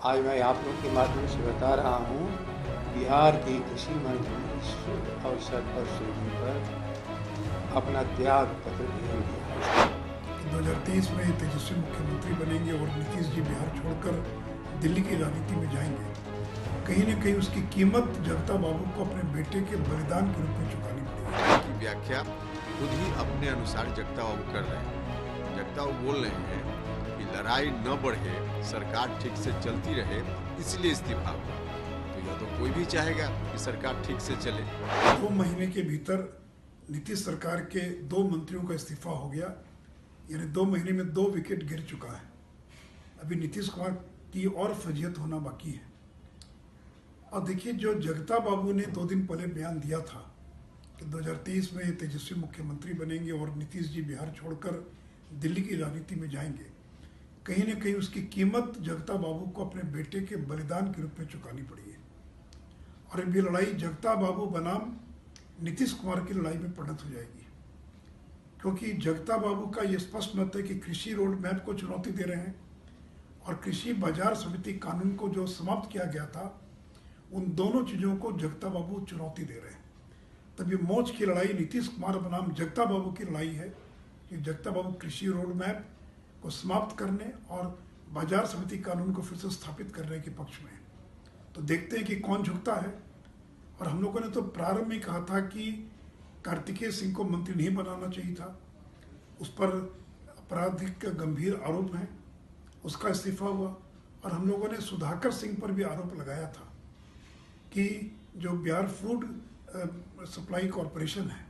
आज मैं आप लोग के माध्यम से बता रहा हूँ, बिहार के कृषि मंत्री शुभ अवसर पर सूची पर अपना त्याग पत्र देंगे। 2023 में तेजस्वी मुख्यमंत्री बनेंगे और नीतीश जी बिहार छोड़कर दिल्ली की राजनीति में जाएंगे। कहीं न कहीं उसकी कीमत जगता बाबू को अपने बेटे के बलिदान के रूप में चुकानी पड़ेगी। की व्याख्या खुद ही अपने अनुसार जगता बाबू कर रहे हैं। जगता बाबू बोल रहे हैं कि लड़ाई न बढ़े, सरकार ठीक से चलती रहे, इसलिए इस्तीफा हुआ। तो यह तो कोई भी चाहेगा कि सरकार ठीक से चले। 2 महीने के भीतर नीतीश सरकार के 2 मंत्रियों का इस्तीफा हो गया, यानी 2 महीने में 2 विकेट गिर चुका है। अभी नीतीश कुमार की और फजीयत होना बाकी है। और देखिए, जो जगता बाबू ने 2 दिन पहले बयान दिया था कि 2023 में तेजस्वी मुख्यमंत्री बनेंगे और नीतीश जी बिहार छोड़कर दिल्ली की राजनीति में जाएंगे, कहीं न कहीं उसकी कीमत जगता बाबू को अपने बेटे के बलिदान के रूप में चुकानी पड़ी है। और अब ये लड़ाई जगता बाबू बनाम नीतीश कुमार की लड़ाई में परिणत हो जाएगी, क्योंकि जगता बाबू का ये स्पष्ट मत है कि कृषि रोड मैप को चुनौती दे रहे हैं और कृषि बाजार समिति कानून को जो समाप्त किया गया था, उन दोनों चीज़ों को जगता बाबू चुनौती दे रहे हैं। तब ये मौज की लड़ाई नीतीश कुमार बनाम जगता बाबू की लड़ाई है कि जगता बाबू कृषि रोड मैप को समाप्त करने और बाजार समिति कानून को फिर से स्थापित करने के पक्ष में। तो देखते हैं कि कौन झुकता है। और हम लोगों ने तो प्रारंभ में कहा था कि कार्तिकेय सिंह को मंत्री नहीं बनाना चाहिए था, उस पर आपराधिक गंभीर आरोप हैं, उसका इस्तीफा हुआ। और हम लोगों ने सुधाकर सिंह पर भी आरोप लगाया था कि जो बिहार फूड सप्लाई कॉरपोरेशन है,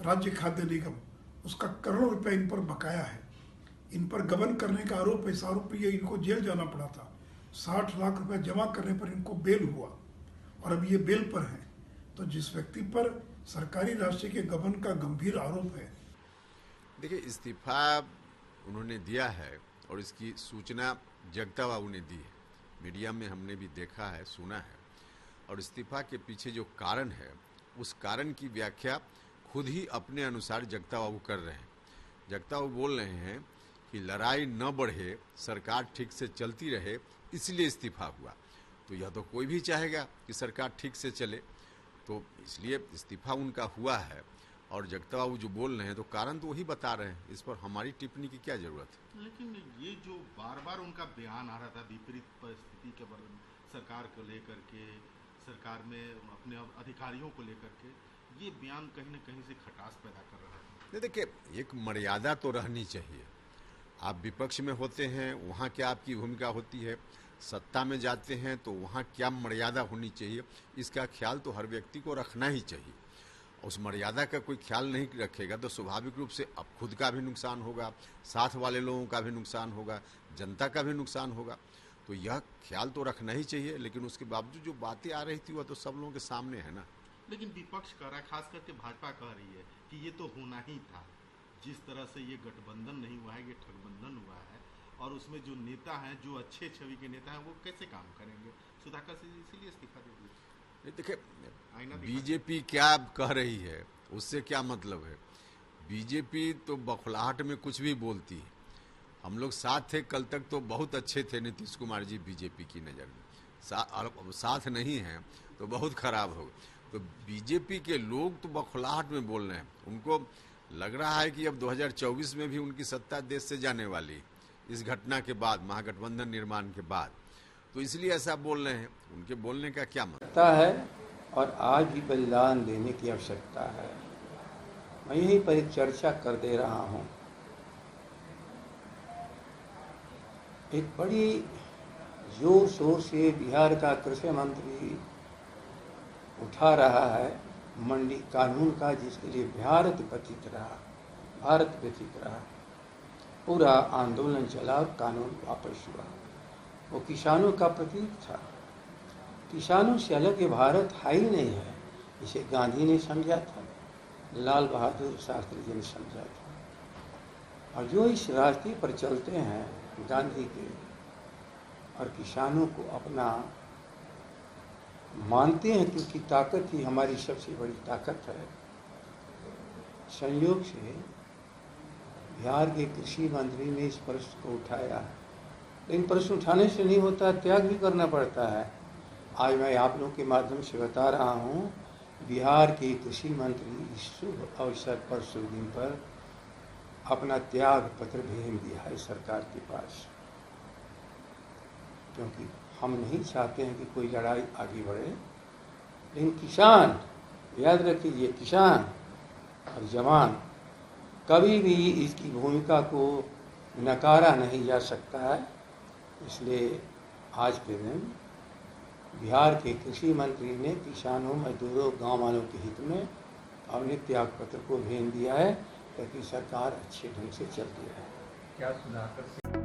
राज्य खाद्य निगम, उसका करोड़ों रुपए इन पर बकाया है, इन पर गबन करने का आरोप है। इस आरोप पर इनको जेल जाना पड़ा था। 60 लाख रुपए जमा करने पर इनको बेल हुआ और अब ये बेल पर हैं। तो जिस व्यक्ति पर सरकारी राशि के गबन का गंभीर आरोप है, देखिए, इस्तीफा उन्होंने दिया है और इसकी सूचना जगता बाबू ने दी है। मीडिया में हमने भी देखा है, सुना है। और इस्तीफा के पीछे जो कारण है, उस कारण की व्याख्या खुद ही अपने अनुसार जगता बाबू कर रहे हैं। जगता बाबू बोल रहे हैं कि लड़ाई न बढ़े, सरकार ठीक से चलती रहे, इसलिए इस्तीफा हुआ। तो यह तो कोई भी चाहेगा कि सरकार ठीक से चले, तो इसलिए इस्तीफा उनका हुआ है। और जगता बाबू जो बोल रहे हैं तो कारण तो वही बता रहे हैं, इस पर हमारी टिप्पणी की क्या जरूरत है। लेकिन ये जो बार बार उनका बयान आ रहा था विपरीत परिस्थिति के बारे में, सरकार को लेकर के, सरकार में अपने अधिकारियों को लेकर के, ये बयान कहीं न कहीं से खटास पैदा कर रहा है। देखिए, एक मर्यादा तो रहनी चाहिए। आप विपक्ष में होते हैं, वहाँ क्या आपकी भूमिका होती है, सत्ता में जाते हैं तो वहाँ क्या मर्यादा होनी चाहिए, इसका ख्याल तो हर व्यक्ति को रखना ही चाहिए। उस मर्यादा का कोई ख्याल नहीं रखेगा तो स्वाभाविक रूप से अब खुद का भी नुकसान होगा, साथ वाले लोगों का भी नुकसान होगा, जनता का भी नुकसान होगा। तो यह ख्याल तो रखना ही चाहिए। लेकिन उसके बावजूद जो बातें आ रही थी वह तो सब लोगों के सामने है ना। लेकिन विपक्ष कह रहा है, खास करके भाजपा कह रही है कि ये तो होना ही था। जिस तरह से ये गठबंधन नहीं हुआ है, ये ठगबंधन हुआ है, और उसमें जो नेता हैं, जो अच्छे छवि के नेता हैं, वो कैसे काम करेंगे। सुधाकर सिंह इसीलिए इस्तीफा दे दिया। देखिए, बीजेपी क्या कह रही है, उससे क्या मतलब है। बीजेपी तो बखलाहट में कुछ भी बोलती है। हम लोग साथ थे, कल तक तो बहुत अच्छे थे नीतीश कुमार जी बीजेपी की नज़र में। साथ नहीं हैं तो बहुत खराब होगा। तो बीजेपी के लोग तो बखलाहट में बोल रहे हैं। उनको लग रहा है कि अब 2024 में भी उनकी सत्ता देश से जाने वाली, इस घटना के बाद, महागठबंधन निर्माण के बाद। तो इसलिए ऐसा बोल रहे हैं। उनके बोलने का क्या मतलब है और आज भी बलिदान देने की आवश्यकता है। मैं यही पर एक चर्चा कर दे रहा हूँ। एक बड़ी जोर शोर से बिहार का कृषि मंत्री उठा रहा है मंडी कानून का, जिसके लिए भारत व्यतीत रहा। पूरा आंदोलन चला और कानून वापस हुआ। वो किसानों का प्रतीक था। किसानों से अलग ये भारत है ही नहीं है, इसे गांधी ने समझा था, लाल बहादुर शास्त्री जी ने समझा था। और जो इस रास्ते पर चलते हैं गांधी के, और किसानों को अपना मानते हैं, क्योंकि ताकत ही हमारी सबसे बड़ी ताकत है। संयोग से बिहार के कृषि मंत्री ने इस प्रश्न को उठाया लेकिन प्रश्न उठाने से नहीं होता, त्याग भी करना पड़ता है। आज मैं आप लोगों के माध्यम से बता रहा हूँ, बिहार के कृषि मंत्री इस शुभ अवसर पर, शुभ दिन पर अपना त्याग पत्र भेज दिया है सरकार के पास, क्योंकि हम नहीं चाहते हैं कि कोई लड़ाई आगे बढ़े। लेकिन किसान, याद रखिए, किसान और जवान, कभी भी इसकी भूमिका को नकारा नहीं जा सकता है। इसलिए आज के दिन बिहार के कृषि मंत्री ने किसानों, मजदूरों, गांव वालों के हित में अपने त्याग पत्र को भेज दिया है, ताकि सरकार अच्छे ढंग से चलती रहे। क्या सुधाकर